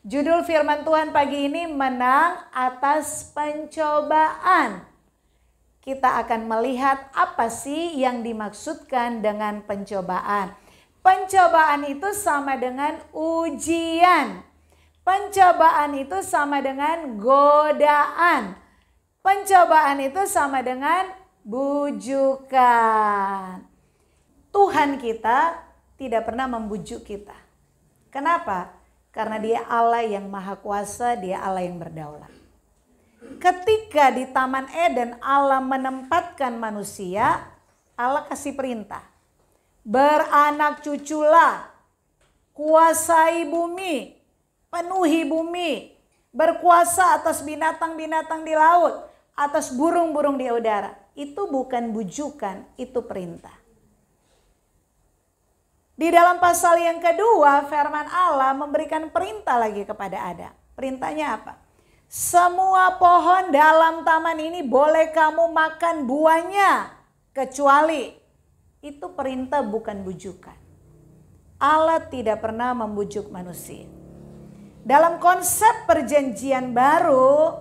Judul firman Tuhan pagi ini, menang atas pencobaan. Kita akan melihat apa sih yang dimaksudkan dengan pencobaan. Pencobaan itu sama dengan ujian. Pencobaan itu sama dengan godaan. Pencobaan itu sama dengan bujukan. Tuhan kita tidak pernah membujuk kita. Kenapa? Karena Dia Allah yang maha kuasa, Dia Allah yang berdaulat. Ketika di Taman Eden Allah menempatkan manusia, Allah kasih perintah. Beranak cuculah, kuasai bumi, penuhi bumi, berkuasa atas binatang-binatang di laut, atas burung-burung di udara. Itu bukan bujukan, itu perintah. Di dalam pasal yang kedua, firman Allah memberikan perintah lagi kepada Adam. Perintahnya apa? Semua pohon dalam taman ini boleh kamu makan buahnya, kecuali. Itu perintah, bukan bujukan. Allah tidak pernah membujuk manusia. Dalam konsep perjanjian baru,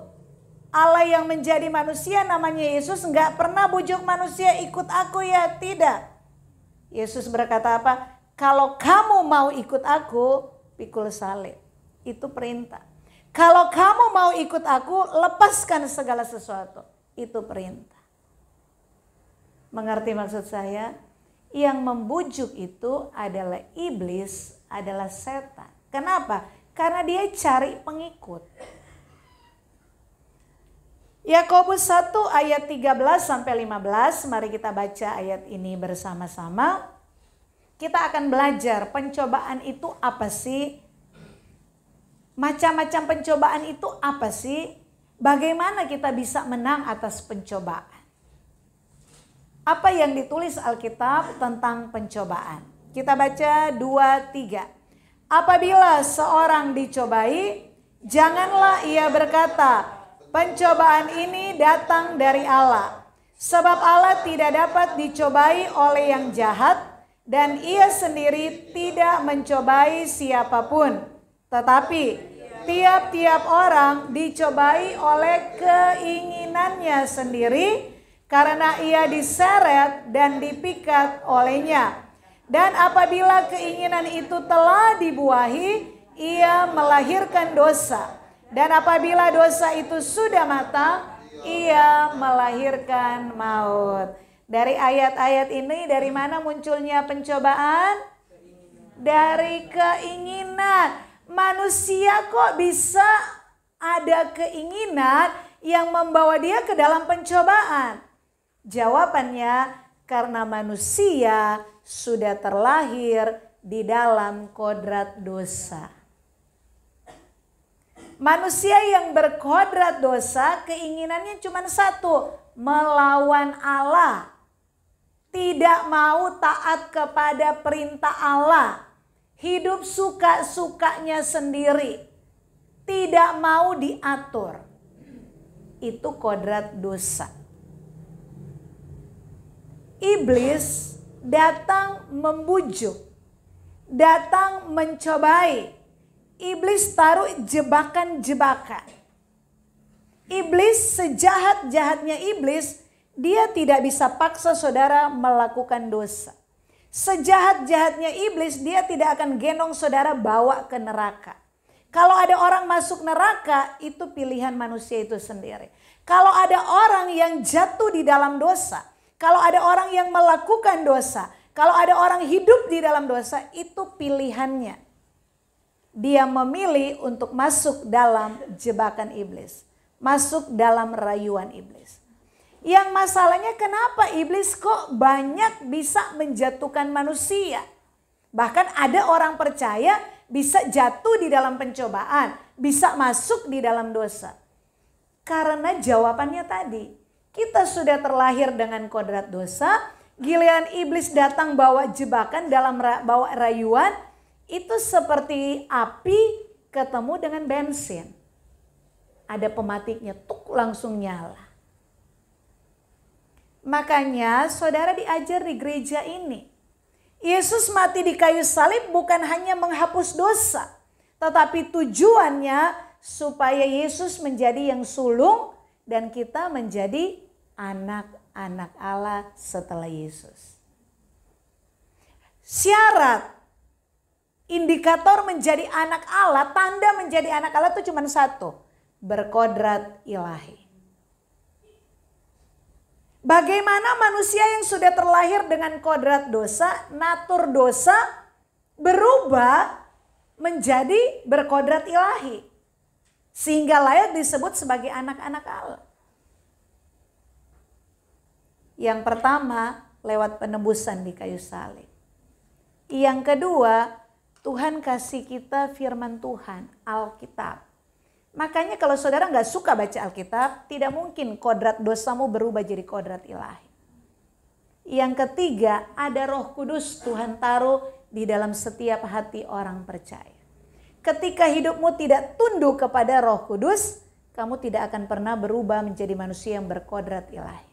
Allah yang menjadi manusia namanya Yesus nggak pernah bujuk manusia ikut aku ya, tidak. Yesus berkata apa? Kalau kamu mau ikut aku, pikul salib. Itu perintah. Kalau kamu mau ikut aku, lepaskan segala sesuatu. Itu perintah. Mengerti maksud saya? Yang membujuk itu adalah iblis, adalah setan. Kenapa? Karena dia cari pengikut. Yakobus 1 ayat 13-15, mari kita baca ayat ini bersama-sama. Kita akan belajar pencobaan itu apa sih? Macam-macam pencobaan itu apa sih? Bagaimana kita bisa menang atas pencobaan? Apa yang ditulis Alkitab tentang pencobaan? Kita baca 2-3. Apabila seorang dicobai, janganlah ia berkata, pencobaan ini datang dari Allah. Sebab Allah tidak dapat dicobai oleh yang jahat, dan ia sendiri tidak mencobai siapapun. Tetapi tiap-tiap orang dicobai oleh keinginannya sendiri, karena ia diseret dan dipikat olehnya. Dan apabila keinginan itu telah dibuahi, ia melahirkan dosa. Dan apabila dosa itu sudah matang, ia melahirkan maut. Dari ayat-ayat ini, dari mana munculnya pencobaan? Dari keinginan. Manusia kok bisa ada keinginan yang membawa dia ke dalam pencobaan? Jawabannya, karena manusia sudah terlahir di dalam kodrat dosa. Manusia yang berkodrat dosa, keinginannya cuma satu, melawan Allah. Tidak mau taat kepada perintah Allah. Hidup suka-sukanya sendiri. Tidak mau diatur. Itu kodrat dosa. Iblis datang membujuk. Datang mencobai. Iblis taruh jebakan-jebakan. Iblis, sejahat-jahatnya iblis, dia tidak bisa paksa saudara melakukan dosa. Sejahat-jahatnya iblis, dia tidak akan gendong saudara bawa ke neraka. Kalau ada orang masuk neraka, itu pilihan manusia itu sendiri. Kalau ada orang yang jatuh di dalam dosa, kalau ada orang yang melakukan dosa, kalau ada orang hidup di dalam dosa, itu pilihannya. Dia memilih untuk masuk dalam jebakan iblis. Masuk dalam rayuan iblis. Yang masalahnya, kenapa iblis kok banyak bisa menjatuhkan manusia? Bahkan ada orang percaya bisa jatuh di dalam pencobaan, bisa masuk di dalam dosa. Karena jawabannya tadi, kita sudah terlahir dengan kodrat dosa, giliran iblis datang bawa jebakan, bawa rayuan, itu seperti api ketemu dengan bensin. Ada pematiknya, tuk langsung nyala. Makanya saudara diajar di gereja ini. Yesus mati di kayu salib bukan hanya menghapus dosa. Tetapi tujuannya supaya Yesus menjadi yang sulung dan kita menjadi anak-anak Allah setelah Yesus. Syarat indikator menjadi anak Allah, tanda menjadi anak Allah itu cuma satu, berkodrat ilahi. Bagaimana manusia yang sudah terlahir dengan kodrat dosa, natur dosa, berubah menjadi berkodrat ilahi. Sehingga layak disebut sebagai anak-anak Allah. Yang pertama, lewat penebusan di kayu salib. Yang kedua, Tuhan kasih kita firman Tuhan, Alkitab. Makanya kalau saudara nggak suka baca Alkitab, tidak mungkin kodrat dosamu berubah jadi kodrat ilahi. Yang ketiga, ada Roh Kudus Tuhan taruh di dalam setiap hati orang percaya. Ketika hidupmu tidak tunduk kepada Roh Kudus, kamu tidak akan pernah berubah menjadi manusia yang berkodrat ilahi.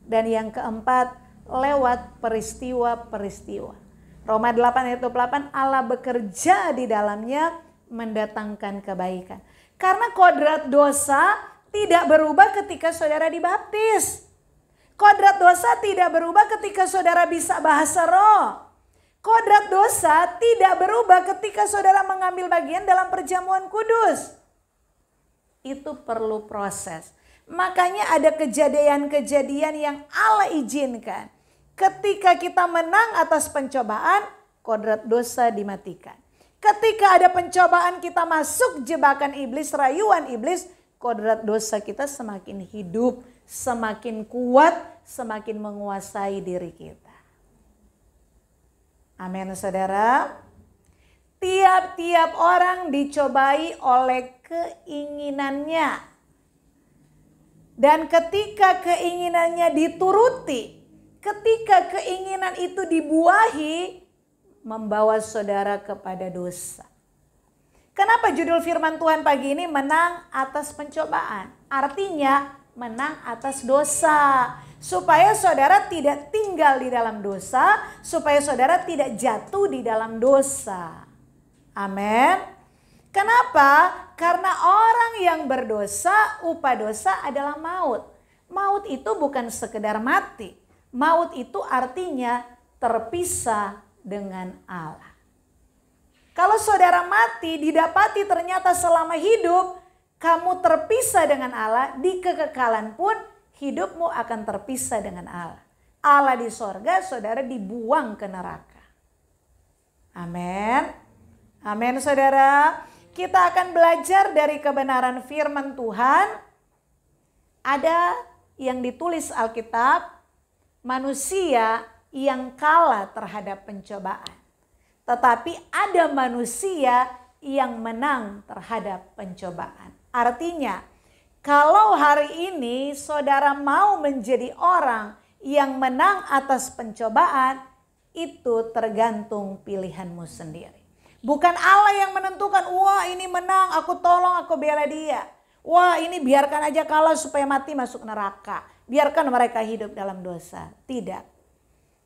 Dan yang keempat, lewat peristiwa-peristiwa. Roma 8 ayat 28, Allah bekerja di dalamnya mendatangkan kebaikan. Karena kodrat dosa tidak berubah ketika saudara dibaptis. Kodrat dosa tidak berubah ketika saudara bisa bahasa roh. Kodrat dosa tidak berubah ketika saudara mengambil bagian dalam perjamuan kudus. Itu perlu proses. Makanya ada kejadian-kejadian yang Allah izinkan. Ketika kita menang atas pencobaan, kodrat dosa dimatikan. Ketika ada pencobaan kita masuk jebakan iblis, rayuan iblis, kodrat dosa kita semakin hidup, semakin kuat, semakin menguasai diri kita. Amin saudara. Tiap-tiap orang dicobai oleh keinginannya. Dan ketika keinginannya dituruti, ketika keinginan itu dibuahi, membawa saudara kepada dosa. Kenapa judul firman Tuhan pagi ini menang atas pencobaan? Artinya menang atas dosa. Supaya saudara tidak tinggal di dalam dosa, supaya saudara tidak jatuh di dalam dosa. Amin. Kenapa? Karena orang yang berdosa, upah dosa adalah maut. Maut itu bukan sekedar mati. Maut itu artinya terpisah dengan Allah. Kalau saudara mati, didapati ternyata selama hidup kamu terpisah dengan Allah, di kekekalan pun hidupmu akan terpisah dengan Allah. Allah di sorga, saudara dibuang ke neraka. Amin. Amin saudara. Kita akan belajar dari kebenaran firman Tuhan. Ada yang ditulis Alkitab, manusia yang kalah terhadap pencobaan. Tetapi ada manusia yang menang terhadap pencobaan. Artinya, kalau hari ini saudara mau menjadi orang yang menang atas pencobaan, itu tergantung pilihanmu sendiri. Bukan Allah yang menentukan, wah ini menang, aku tolong, aku bela dia. Wah ini biarkan aja kalah supaya mati masuk neraka. Biarkan mereka hidup dalam dosa. Tidak.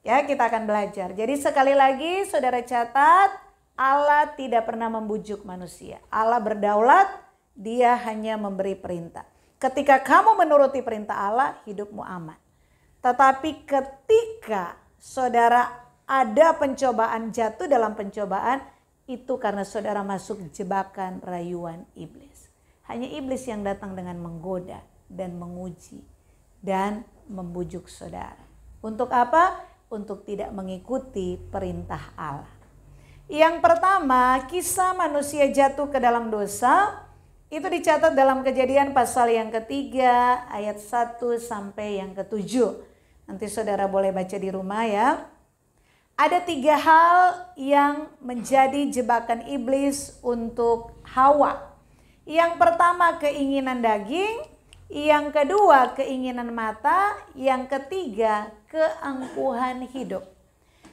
Ya, kita akan belajar. Jadi sekali lagi saudara catat, Allah tidak pernah membujuk manusia. Allah berdaulat, dia hanya memberi perintah. Ketika kamu menuruti perintah Allah, hidupmu aman. Tetapi ketika saudara ada pencobaan, jatuh dalam pencobaan, itu karena saudara masuk jebakan rayuan iblis. Hanya iblis yang datang dengan menggoda dan menguji dan membujuk saudara. Untuk apa? Untuk tidak mengikuti perintah Allah. Yang pertama, kisah manusia jatuh ke dalam dosa itu dicatat dalam Kejadian pasal yang ketiga ayat 1 sampai yang ke-7. Nanti saudara boleh baca di rumah ya. Ada 3 hal yang menjadi jebakan iblis untuk Hawa. Yang pertama keinginan daging, yang kedua keinginan mata, yang ketiga keangkuhan hidup.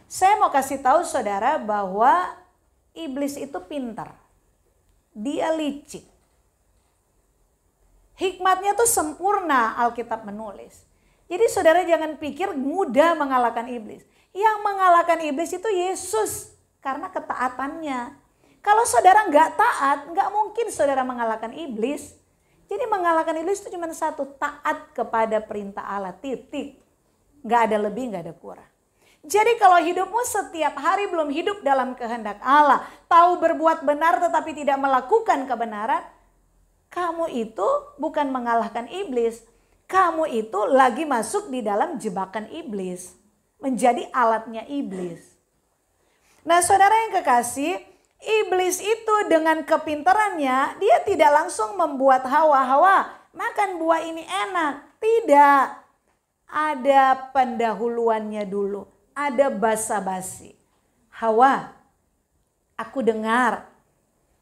Saya mau kasih tahu saudara bahwa iblis itu pintar. Dia licik. Hikmatnya tuh sempurna, Alkitab menulis. Jadi saudara jangan pikir mudah mengalahkan iblis. Yang mengalahkan iblis itu Yesus karena ketaatannya. Kalau saudara nggak taat, nggak mungkin saudara mengalahkan iblis. Jadi mengalahkan iblis itu cuma satu, taat kepada perintah Allah, titik. Nggak ada lebih, nggak ada kurang. Jadi kalau hidupmu setiap hari belum hidup dalam kehendak Allah, tahu berbuat benar tetapi tidak melakukan kebenaran, kamu itu bukan mengalahkan iblis. Kamu itu lagi masuk di dalam jebakan iblis. Menjadi alatnya iblis. Nah saudara yang kekasih, iblis itu dengan kepintarannya, dia tidak langsung membuat Hawa makan buah ini enak. Tidak. Ada pendahuluannya dulu. Ada basa-basi. Hawa, aku dengar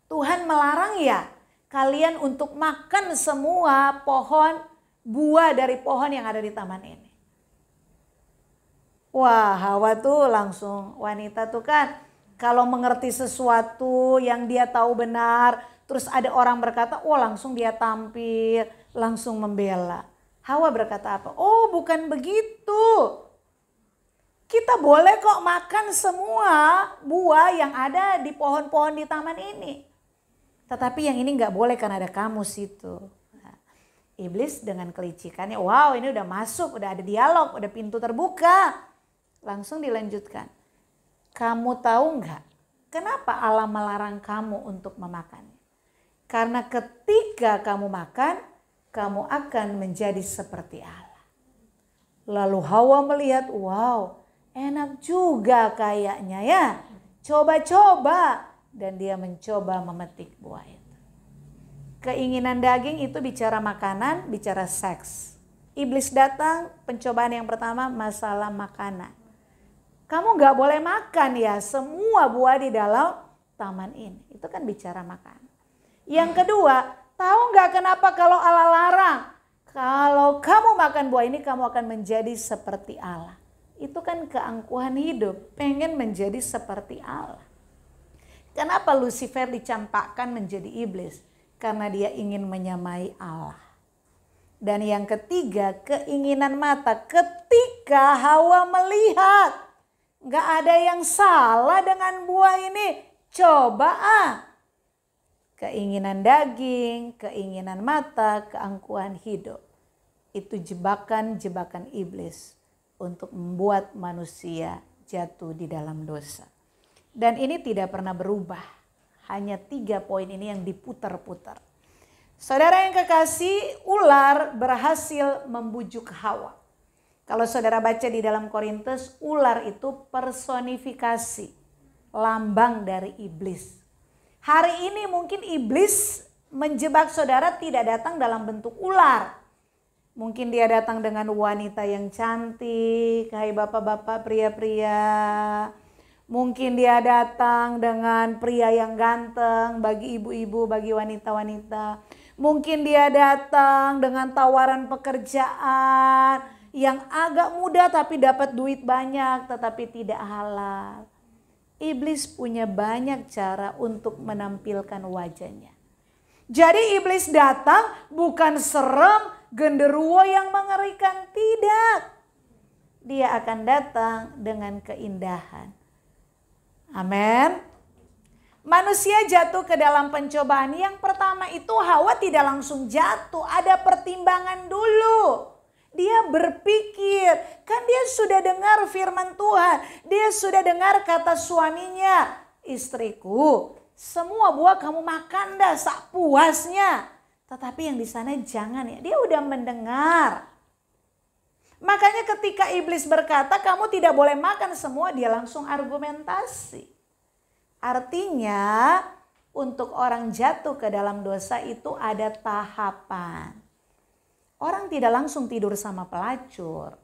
Tuhan melarang ya kalian untuk makan semua buah dari pohon yang ada di taman ini. Wah, Hawa tuh langsung, wanita tuh kan kalau mengerti sesuatu yang dia tahu benar, terus ada orang berkata, oh langsung dia tampil, langsung membela. Hawa berkata apa? Oh bukan begitu. Kita boleh kok makan semua buah yang ada di pohon-pohon di taman ini. Tetapi yang ini gak boleh karena ada kamu situ. Nah, iblis dengan kelicikannya, wow ini udah masuk, udah ada dialog, udah pintu terbuka. Langsung dilanjutkan. Kamu tahu gak kenapa Allah melarang kamu untuk memakannya? Karena ketika kamu makan, kamu akan menjadi seperti Allah. Lalu Hawa melihat, wow enak juga kayaknya ya. Coba-coba. Dan dia mencoba memetik buah itu. Keinginan daging itu bicara makanan, bicara seks. Iblis datang, pencobaan yang pertama masalah makanan. Kamu gak boleh makan ya semua buah di dalam taman ini. Itu kan bicara makan. Yang kedua, tahu gak kenapa kalau Allah larang? Kalau kamu makan buah ini kamu akan menjadi seperti Allah. Itu kan keangkuhan hidup, pengen menjadi seperti Allah. Kenapa Lucifer dicampakkan menjadi iblis? Karena dia ingin menyamai Allah. Dan yang ketiga, keinginan mata. Ketika Hawa melihat, gak ada yang salah dengan buah ini. Coba Keinginan daging, keinginan mata, keangkuhan hidup. Itu jebakan-jebakan iblis. Untuk membuat manusia jatuh di dalam dosa. Dan ini tidak pernah berubah. Hanya 3 poin ini yang diputar-putar. Saudara yang kekasih, ular berhasil membujuk Hawa. Kalau saudara baca di dalam Korintus, ular itu personifikasi. Lambang dari iblis. Hari ini mungkin iblis menjebak saudara tidak datang dalam bentuk ular. Mungkin dia datang dengan wanita yang cantik, hai bapak-bapak, pria-pria. Mungkin dia datang dengan pria yang ganteng bagi ibu-ibu, bagi wanita-wanita. Mungkin dia datang dengan tawaran pekerjaan yang agak mudah tapi dapat duit banyak tetapi tidak halal. Iblis punya banyak cara untuk menampilkan wajahnya. Jadi iblis datang bukan serem, genderuwo yang mengerikan, tidak. Dia akan datang dengan keindahan. Amin. Manusia jatuh ke dalam pencobaan. Yang pertama itu Hawa tidak langsung jatuh, ada pertimbangan dulu. Dia berpikir, kan dia sudah dengar firman Tuhan. Dia sudah dengar kata suaminya, istriku, semua buah kamu makan dah sak puasnya. Tetapi yang di sana jangan ya. Dia udah mendengar. Makanya ketika iblis berkata kamu tidak boleh makan semua, dia langsung argumentasi. Artinya untuk orang jatuh ke dalam dosa itu ada tahapan. Orang tidak langsung tidur sama pelacur.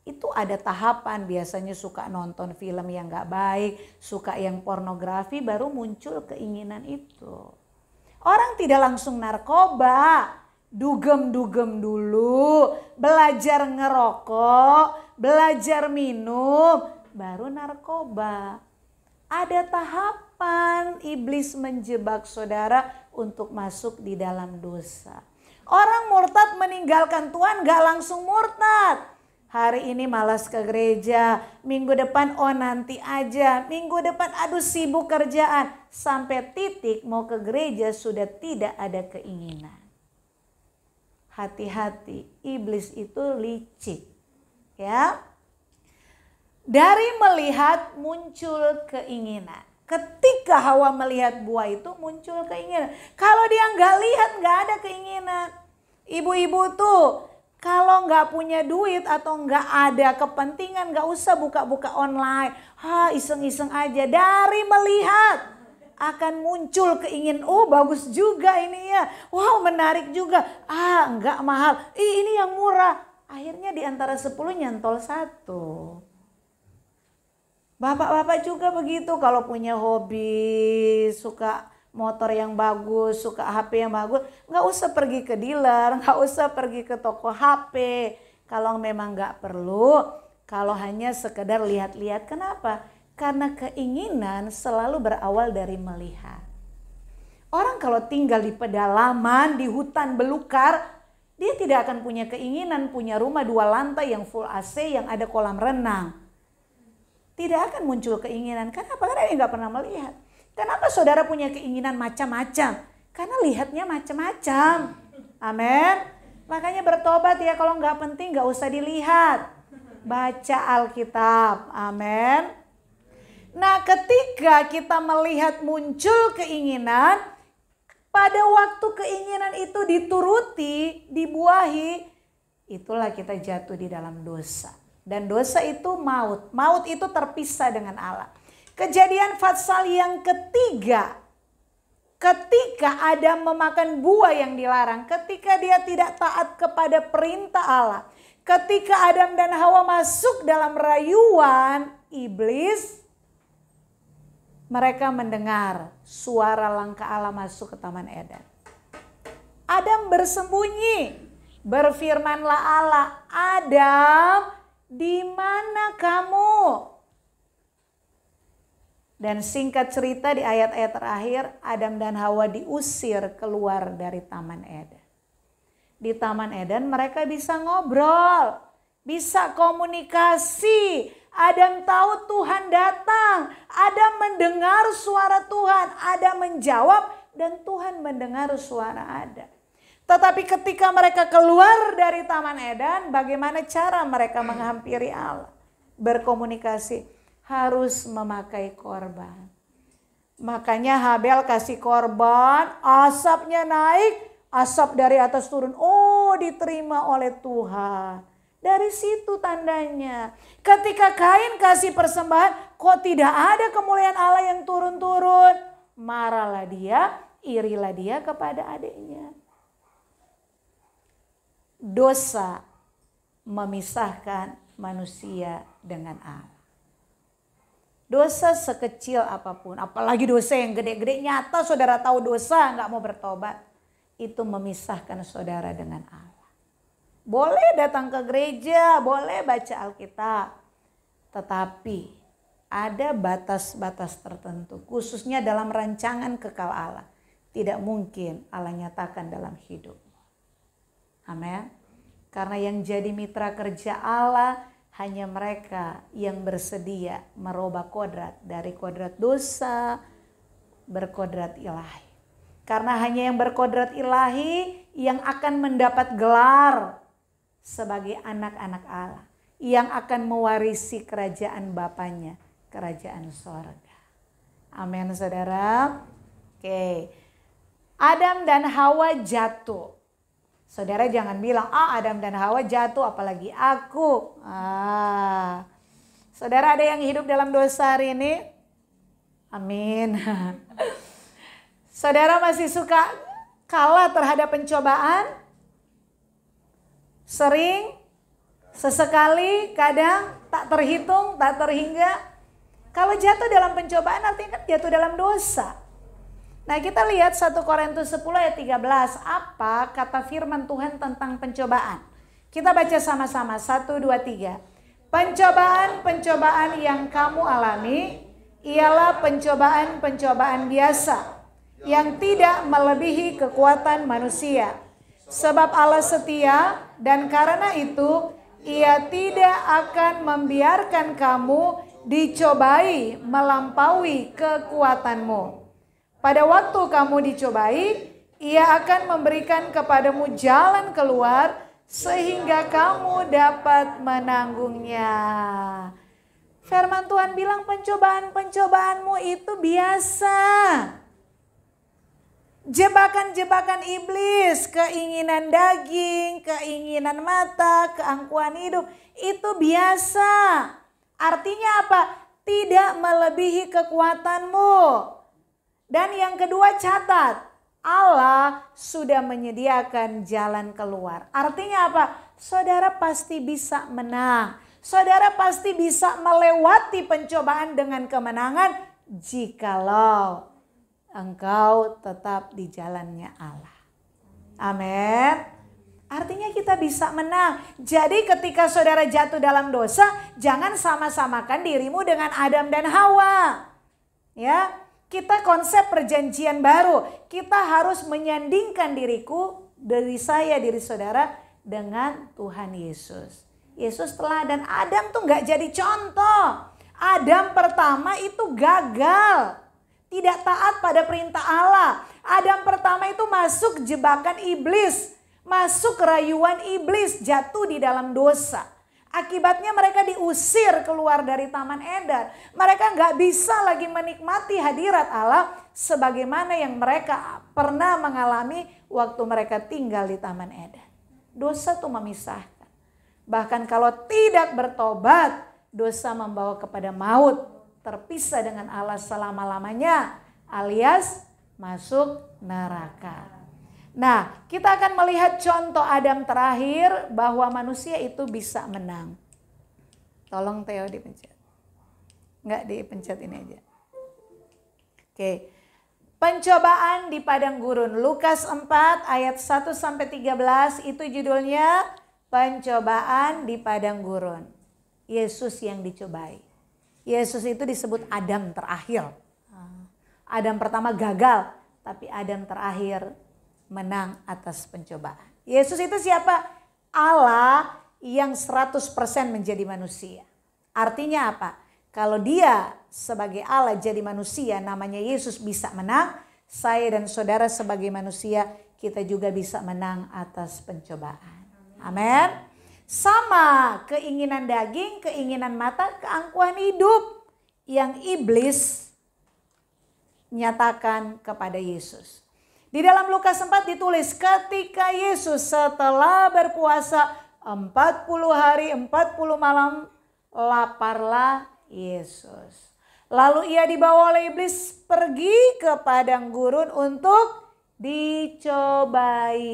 Itu ada tahapan, biasanya suka nonton film yang gak baik, suka yang pornografi, baru muncul keinginan itu. Orang tidak langsung narkoba, dugem-dugem dulu, belajar ngerokok, belajar minum, baru narkoba. Ada tahapan iblis menjebak saudara untuk masuk di dalam dosa. Orang murtad meninggalkan Tuhan gak langsung murtad. Hari ini malas ke gereja, minggu depan oh nanti aja, minggu depan aduh sibuk kerjaan. Sampai titik mau ke gereja sudah tidak ada keinginan. Hati-hati, iblis itu licik. Ya. Dari melihat muncul keinginan. Ketika Hawa melihat buah itu muncul keinginan. Kalau dia nggak lihat nggak ada keinginan. Ibu-ibu tuh kalau nggak punya duit atau nggak ada kepentingan nggak usah buka-buka online. Iseng-iseng aja. Dari melihat akan muncul keinginan. Oh bagus juga ini ya. Wow menarik juga. Nggak mahal. Ini yang murah. Akhirnya di antara 10 nyantol 1. Bapak-bapak juga begitu. Kalau punya hobi, suka motor yang bagus, suka HP yang bagus, nggak usah pergi ke dealer, nggak usah pergi ke toko HP. Kalau memang nggak perlu, kalau hanya sekedar lihat-lihat. Kenapa? Karena keinginan selalu berawal dari melihat. Orang kalau tinggal di pedalaman, di hutan belukar, dia tidak akan punya keinginan punya rumah 2 lantai yang full AC, yang ada kolam renang. Tidak akan muncul keinginan. Kenapa? Karena dia nggak pernah melihat. Kenapa saudara punya keinginan macam-macam? Karena lihatnya macam-macam. Amin. Makanya bertobat ya, kalau nggak penting nggak usah dilihat. Baca Alkitab. Amin. Nah ketika kita melihat muncul keinginan, pada waktu keinginan itu dituruti, dibuahi, itulah kita jatuh di dalam dosa. Dan dosa itu maut. Maut itu terpisah dengan Allah. Kejadian Fatsal yang ketiga. Ketika Adam memakan buah yang dilarang. Ketika dia tidak taat kepada perintah Allah. Ketika Adam dan Hawa masuk dalam rayuan iblis. Mereka mendengar suara langkah Allah masuk ke Taman Eden. Adam bersembunyi. Berfirmanlah Allah, Adam, di mana kamu? Dan singkat cerita di ayat-ayat terakhir, Adam dan Hawa diusir keluar dari Taman Eden. Di Taman Eden mereka bisa ngobrol, bisa komunikasi. Adam tahu Tuhan datang, Adam mendengar suara Tuhan, Adam menjawab dan Tuhan mendengar suara Adam. Tetapi ketika mereka keluar dari Taman Eden, bagaimana cara mereka menghampiri Allah? Berkomunikasi, harus memakai korban. Makanya Habel kasih korban, asapnya naik, asap dari atas turun. Oh, diterima oleh Tuhan. Dari situ tandanya. Ketika Kain kasih persembahan, kok tidak ada kemuliaan Allah yang turun-turun? Marahlah dia, irilah dia kepada adiknya. Dosa memisahkan manusia dengan Allah. Dosa sekecil apapun, apalagi dosa yang gede-gede, nyata saudara tahu dosa nggak mau bertobat, itu memisahkan saudara dengan Allah. Boleh datang ke gereja, boleh baca Alkitab, tetapi ada batas-batas tertentu, khususnya dalam rancangan kekal Allah. Tidak mungkin Allah nyatakan dalam hidup. Amin. Karena yang jadi mitra kerja Allah hanya mereka yang bersedia merubah kodrat dari kodrat dosa berkodrat ilahi. Karena hanya yang berkodrat ilahi yang akan mendapat gelar sebagai anak-anak Allah. Yang akan mewarisi kerajaan Bapaknya, kerajaan sorga. Amin saudara. Oke. Adam dan Hawa jatuh. Saudara jangan bilang, Adam dan Hawa jatuh apalagi aku. Saudara ada yang hidup dalam dosa hari ini? Amin. Saudara masih suka kalah terhadap pencobaan? Sering, sesekali, kadang, tak terhitung, tak terhingga. Kalau jatuh dalam pencobaan artinya kan jatuh dalam dosa. Nah kita lihat 1 Korintus 10 ayat 13. Apa kata firman Tuhan tentang pencobaan? Kita baca sama-sama. 1, 2, 3. Pencobaan-pencobaan yang kamu alami ialah pencobaan-pencobaan biasa. Yang tidak melebihi kekuatan manusia. Sebab Allah setia dan karena itu Ia tidak akan membiarkan kamu dicobai melampaui kekuatanmu. Pada waktu kamu dicobai, Ia akan memberikan kepadamu jalan keluar sehingga kamu dapat menanggungnya. Firman Tuhan bilang pencobaan-pencobaanmu itu biasa. Jebakan-jebakan iblis, keinginan daging, keinginan mata, keangkuhan hidup, itu biasa. Artinya apa? Tidak melebihi kekuatanmu. Dan yang kedua, catat, Allah sudah menyediakan jalan keluar. Artinya apa? Saudara pasti bisa menang. Saudara pasti bisa melewati pencobaan dengan kemenangan jikalau engkau tetap di jalannya Allah. Amin. Artinya kita bisa menang. Jadi ketika saudara jatuh dalam dosa, jangan sama-samakan dirimu dengan Adam dan Hawa. Ya, kita konsep perjanjian baru. Kita harus menyandingkan diriku, diri saya, diri saudara dengan Tuhan Yesus. Yesus teladan. Adam tuh gak jadi contoh. Adam pertama itu gagal. Tidak taat pada perintah Allah. Adam pertama itu masuk jebakan iblis. Masuk rayuan iblis, jatuh di dalam dosa. Akibatnya mereka diusir keluar dari Taman Eden. Mereka gak bisa lagi menikmati hadirat Allah sebagaimana yang mereka pernah mengalami waktu mereka tinggal di Taman Eden. Dosa itu memisahkan. Bahkan kalau tidak bertobat, dosa membawa kepada maut. Terpisah dengan Allah selama-lamanya, alias masuk neraka. Nah, kita akan melihat contoh Adam terakhir bahwa manusia itu bisa menang. Tolong Theo dipencet. Enggak, dipencet ini aja. Oke. Pencobaan di padang gurun. Lukas 4 ayat 1-13 itu judulnya pencobaan di padang gurun. Yesus yang dicobai. Yesus itu disebut Adam terakhir. Adam pertama gagal, tapi Adam terakhir menang atas pencobaan. Yesus itu siapa? Allah yang 100% menjadi manusia. Artinya apa? Kalau dia sebagai Allah jadi manusia, namanya Yesus bisa menang. Saya dan saudara sebagai manusia, kita juga bisa menang atas pencobaan. Amin. Sama keinginan daging, keinginan mata, keangkuhan hidup yang iblis nyatakan kepada Yesus. Di dalam Lukas 4 ditulis ketika Yesus setelah berpuasa 40 hari 40 malam laparlah Yesus. Lalu ia dibawa oleh iblis pergi ke padang gurun untuk dicobai.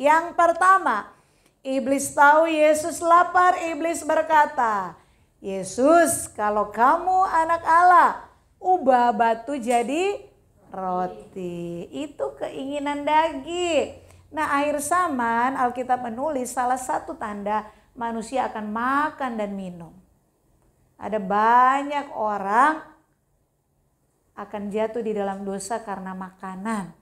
Yang pertama, iblis tahu Yesus lapar, iblis berkata, Yesus kalau kamu anak Allah, ubah batu jadi roti. Itu keinginan daging. Nah, akhir zaman Alkitab menulis salah satu tanda manusia akan makan dan minum. Ada banyak orang akan jatuh di dalam dosa karena makanan.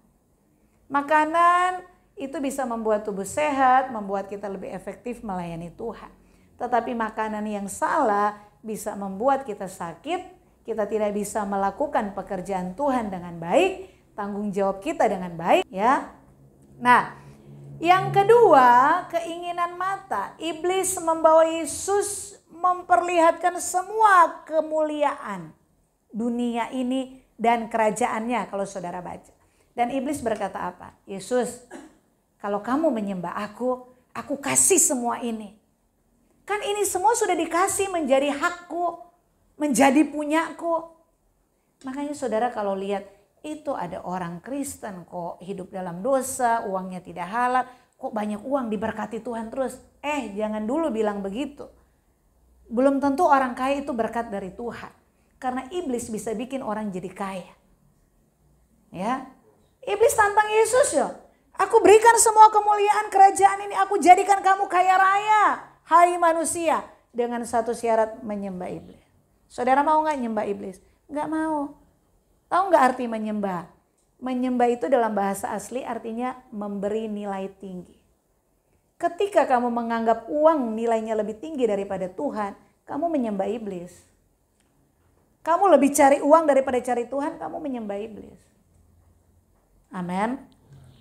Makanan itu bisa membuat tubuh sehat, membuat kita lebih efektif melayani Tuhan. Tetapi makanan yang salah bisa membuat kita sakit, kita tidak bisa melakukan pekerjaan Tuhan dengan baik, tanggung jawab kita dengan baik, ya. Nah, yang kedua, keinginan mata. Iblis membawa Yesus memperlihatkan semua kemuliaan dunia ini dan kerajaannya kalau saudara baca. Dan iblis berkata apa? Yesus, kalau kamu menyembah aku kasih semua ini. Kan ini semua sudah dikasih menjadi hakku, menjadi punyaku. Makanya saudara kalau lihat itu ada orang Kristen kok hidup dalam dosa, uangnya tidak halal, kok banyak uang diberkati Tuhan terus. Jangan dulu bilang begitu. Belum tentu orang kaya itu berkat dari Tuhan. Karena iblis bisa bikin orang jadi kaya. Ya, iblis tantang Yesus ya. Aku berikan semua kemuliaan kerajaan ini. Aku jadikan kamu kaya raya. Hai manusia. Dengan satu syarat menyembah iblis. Saudara mau gak nyembah iblis? Gak mau. Tahu gak arti menyembah? Menyembah itu dalam bahasa asli artinya memberi nilai tinggi. Ketika kamu menganggap uang nilainya lebih tinggi daripada Tuhan, kamu menyembah iblis. Kamu lebih cari uang daripada cari Tuhan, kamu menyembah iblis. Amin.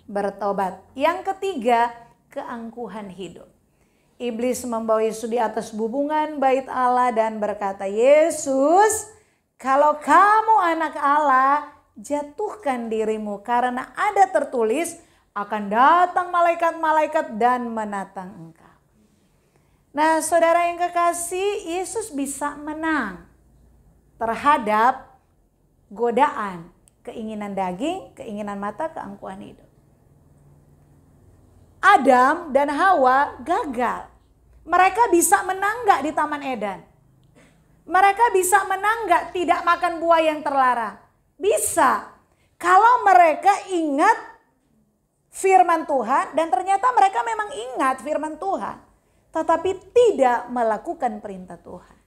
Bertobat. Yang ketiga, keangkuhan hidup. Iblis membawa Yesus di atas bubungan bait Allah dan berkata, Yesus, kalau kamu anak Allah, jatuhkan dirimu karena ada tertulis akan datang malaikat-malaikat dan menatang engkau. Nah, saudara yang kekasih, Yesus bisa menang terhadap godaan, keinginan daging, keinginan mata, keangkuhan hidup. Adam dan Hawa gagal. Mereka bisa menang gak di Taman Eden? Mereka bisa menang gak tidak makan buah yang terlarang? Bisa. Kalau mereka ingat firman Tuhan, dan ternyata mereka memang ingat firman Tuhan, tetapi tidak melakukan perintah Tuhan.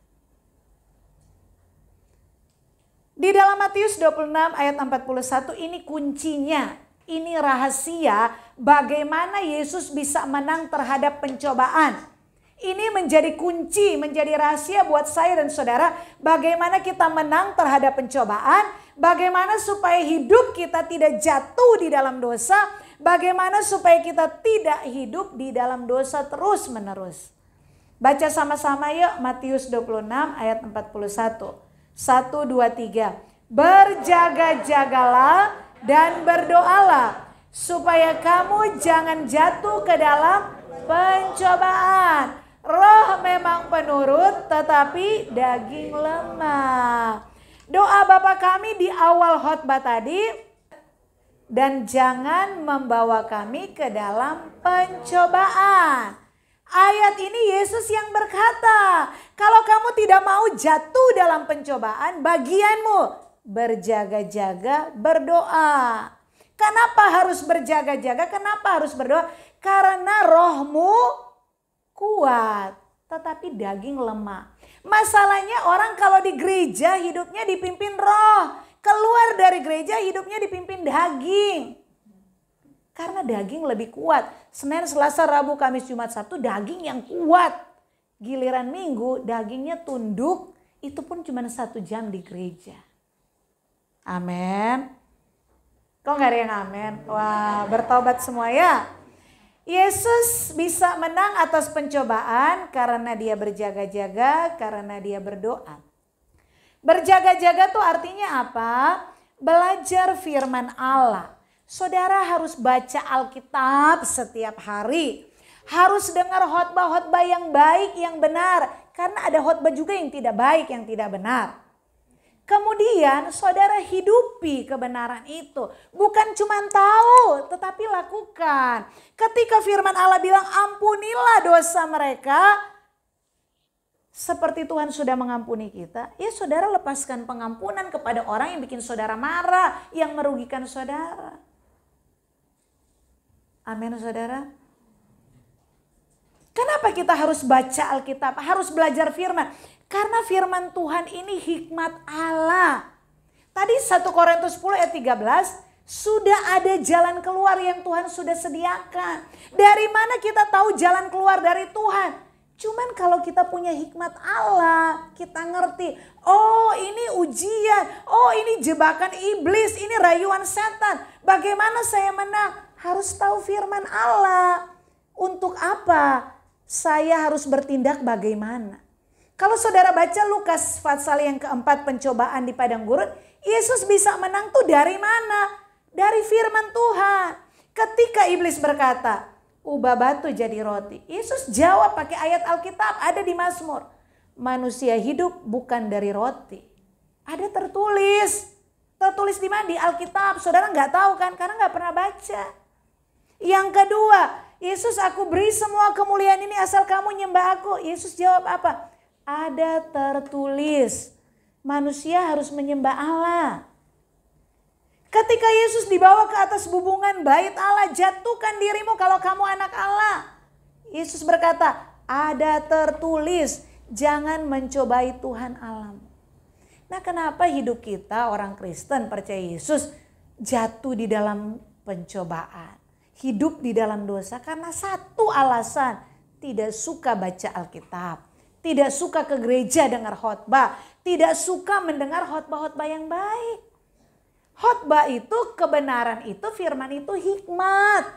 Di dalam Matius 26 ayat 41 ini kuncinya. Ini rahasia bagaimana Yesus bisa menang terhadap pencobaan. Ini menjadi kunci, menjadi rahasia buat saya dan saudara. Bagaimana kita menang terhadap pencobaan. Bagaimana supaya hidup kita tidak jatuh di dalam dosa. Bagaimana supaya kita tidak hidup di dalam dosa terus menerus. Baca sama-sama yuk Matius 26 ayat 41. 1, 2, 3. Berjaga-jagalah dan berdoalah supaya kamu jangan jatuh ke dalam pencobaan. Roh memang penurut tetapi daging lemah. Doa Bapa kami di awal khotbah tadi, dan jangan membawa kami ke dalam pencobaan. Ayat ini Yesus yang berkata, kalau kamu tidak mau jatuh dalam pencobaan, bagianmu berjaga-jaga, berdoa. Kenapa harus berjaga-jaga? Kenapa harus berdoa? Karena rohmu kuat, tetapi daging lemah. Masalahnya orang kalau di gereja hidupnya dipimpin roh. Keluar dari gereja hidupnya dipimpin daging. Karena daging lebih kuat. Senin, Selasa, Rabu, Kamis, Jumat, Sabtu daging yang kuat. Giliran Minggu dagingnya tunduk. Itu pun cuma 1 jam di gereja. Amin. Kok gak ada yang amin? Wah, bertobat semua ya. Yesus bisa menang atas pencobaan karena dia berjaga-jaga, karena dia berdoa. Berjaga-jaga tuh artinya apa? Belajar firman Allah. Saudara harus baca Alkitab setiap hari. Harus dengar khotbah-khotbah yang baik, yang benar. Karena ada khotbah juga yang tidak baik, yang tidak benar. Kemudian saudara hidupi kebenaran itu. Bukan cuma tahu tetapi lakukan. Ketika firman Allah bilang ampunilah dosa mereka. Seperti Tuhan sudah mengampuni kita. Ya saudara lepaskan pengampunan kepada orang yang bikin saudara marah. Yang merugikan saudara. Amin saudara. Kenapa kita harus baca Alkitab? Harus belajar firman. Karena firman Tuhan ini hikmat Allah. Tadi 1 Korintus 10 ayat 13. Sudah ada jalan keluar yang Tuhan sudah sediakan. Dari mana kita tahu jalan keluar dari Tuhan? Cuman kalau kita punya hikmat Allah. Kita ngerti. Oh ini ujian. Oh ini jebakan iblis. Ini rayuan setan. Bagaimana saya menang? Harus tahu firman Allah. Untuk apa? Saya harus bertindak bagaimana? Kalau saudara baca Lukas pasal yang keempat pencobaan di padang gurun, Yesus bisa menang tuh dari mana? Dari firman Tuhan. Ketika iblis berkata, ubah batu jadi roti. Yesus jawab pakai ayat Alkitab ada di Mazmur. Manusia hidup bukan dari roti. Ada tertulis. Tertulis di mana? Di Alkitab. Saudara nggak tahu kan? Karena nggak pernah baca. Yang kedua, Yesus aku beri semua kemuliaan ini asal kamu nyembah aku. Yesus jawab apa? Ada tertulis, manusia harus menyembah Allah. Ketika Yesus dibawa ke atas bubungan bait Allah, jatuhkan dirimu kalau kamu anak Allah. Yesus berkata, ada tertulis, jangan mencobai Tuhan Allahmu. Nah kenapa hidup kita orang Kristen percaya Yesus jatuh di dalam pencobaan? hidup di dalam dosa karena satu alasan, tidak suka baca Alkitab, tidak suka ke gereja dengar khotbah, tidak suka mendengar khotbah-khotbah yang baik. Khotbah itu, kebenaran itu, firman itu hikmat.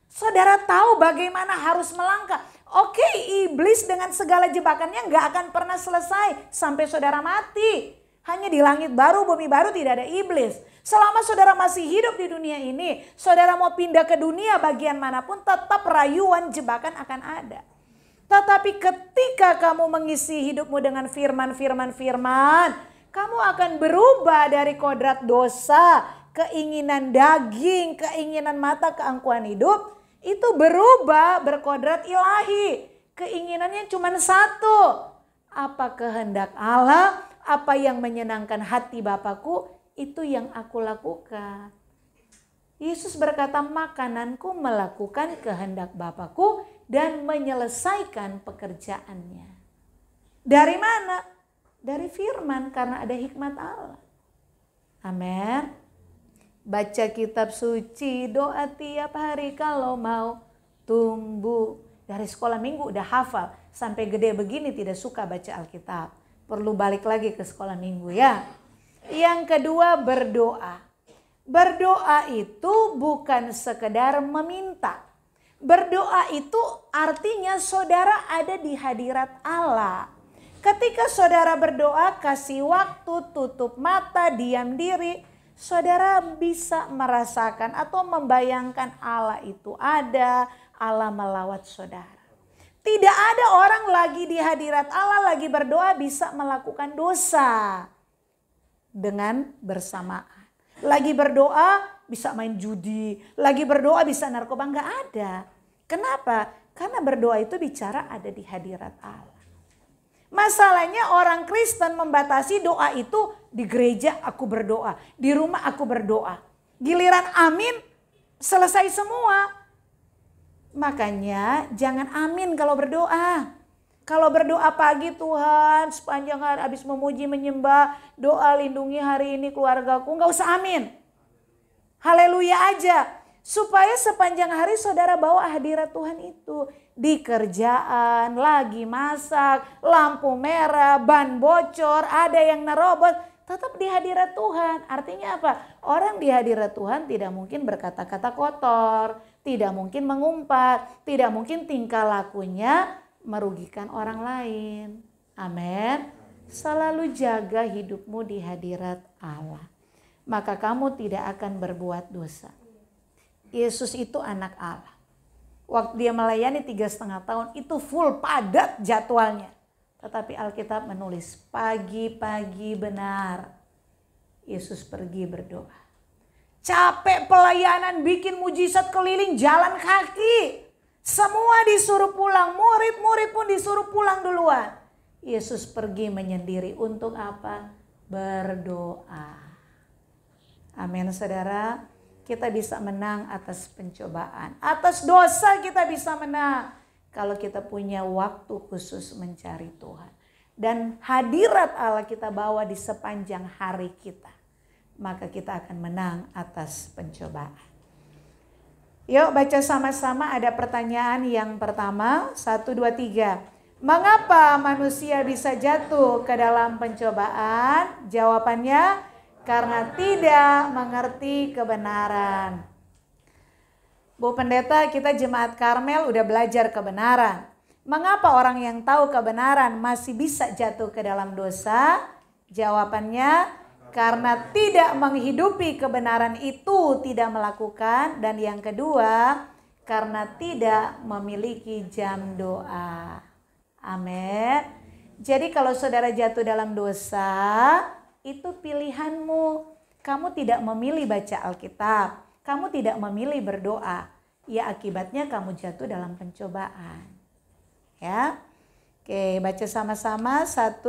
Saudara tahu bagaimana harus melangkah. Oke, iblis dengan segala jebakannya nggak akan pernah selesai sampai saudara mati. Hanya di langit baru, bumi baru tidak ada iblis. Selama saudara masih hidup di dunia ini, saudara mau pindah ke dunia bagian manapun, tetap rayuan jebakan akan ada. Tetapi ketika kamu mengisi hidupmu dengan firman, kamu akan berubah dari kodrat dosa, keinginan daging, keinginan mata, keangkuhan hidup, itu berubah berkodrat ilahi. Keinginannya cuma satu. Apa kehendak Allah, apa yang menyenangkan hati Bapakku, itu yang aku lakukan. Yesus berkata, makananku melakukan kehendak Bapakku dan menyelesaikan pekerjaannya. Dari mana? Dari firman, karena ada hikmat Allah. Amin. Baca kitab suci, doa tiap hari kalau mau tumbuh. Dari sekolah minggu udah hafal, sampai gede begini tidak suka baca Alkitab. Perlu balik lagi ke sekolah minggu ya. Yang kedua, berdoa. Berdoa itu bukan sekedar meminta. Berdoa itu artinya saudara ada di hadirat Allah. Ketika saudara berdoa, kasih waktu, tutup mata, diam diri, saudara bisa merasakan atau membayangkan Allah itu ada, Allah melawat saudara. Tidak ada orang lagi di hadirat Allah lagi berdoa bisa melakukan dosa dengan bersamaan. Lagi berdoa bisa main judi, lagi berdoa bisa narkoba, nggak ada. Kenapa? Karena berdoa itu bicara ada di hadirat Allah. Masalahnya orang Kristen membatasi doa itu di gereja aku berdoa, di rumah aku berdoa. Giliran amin selesai semua. Makanya jangan amin kalau berdoa. Kalau berdoa pagi, Tuhan sepanjang hari habis memuji menyembah, doa lindungi hari ini keluargaku, nggak usah amin. Haleluya aja. Supaya sepanjang hari saudara bawa hadirat Tuhan itu. Di kerjaan, lagi masak, lampu merah, ban bocor, ada yang nerobos, tetap di hadirat Tuhan. Artinya apa? Orang di hadirat Tuhan tidak mungkin berkata-kata kotor, tidak mungkin mengumpat, tidak mungkin tingkah lakunya merugikan orang lain. Amin. Selalu jaga hidupmu di hadirat Allah. Maka kamu tidak akan berbuat dosa. Yesus itu anak Allah. Waktu dia melayani 3,5 tahun itu full padat jadwalnya. Tetapi Alkitab menulis pagi-pagi benar Yesus pergi berdoa. Capek pelayanan bikin mujizat keliling jalan kaki. Semua disuruh pulang, murid-murid pun disuruh pulang duluan. Yesus pergi menyendiri untuk apa? Berdoa. Amin saudara. Kita bisa menang atas pencobaan. Atas dosa kita bisa menang. Kalau kita punya waktu khusus mencari Tuhan. Dan hadirat Allah kita bawa di sepanjang hari kita. Maka kita akan menang atas pencobaan. Yuk baca sama-sama, ada pertanyaan yang pertama. 1, 2, 3. Mengapa manusia bisa jatuh ke dalam pencobaan? Jawabannya, karena tidak mengerti kebenaran. Bu Pendeta, kita Jemaat Karmel udah belajar kebenaran. Mengapa orang yang tahu kebenaran masih bisa jatuh ke dalam dosa? Jawabannya, karena tidak menghidupi kebenaran itu, tidak melakukan. Dan yang kedua, karena tidak memiliki jam doa. Amin. Jadi kalau saudara jatuh dalam dosa, itu pilihanmu. Kamu tidak memilih baca Alkitab. Kamu tidak memilih berdoa. Ya akibatnya kamu jatuh dalam pencobaan. Ya. Oke, baca sama-sama. 1,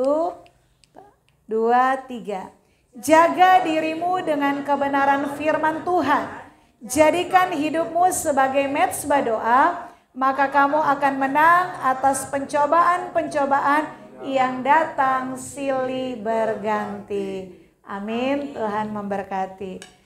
2, 3. Jaga dirimu dengan kebenaran firman Tuhan. Jadikan hidupmu sebagai mezbah doa. Maka kamu akan menang atas pencobaan-pencobaan yang datang silih berganti. Amin. Tuhan memberkati.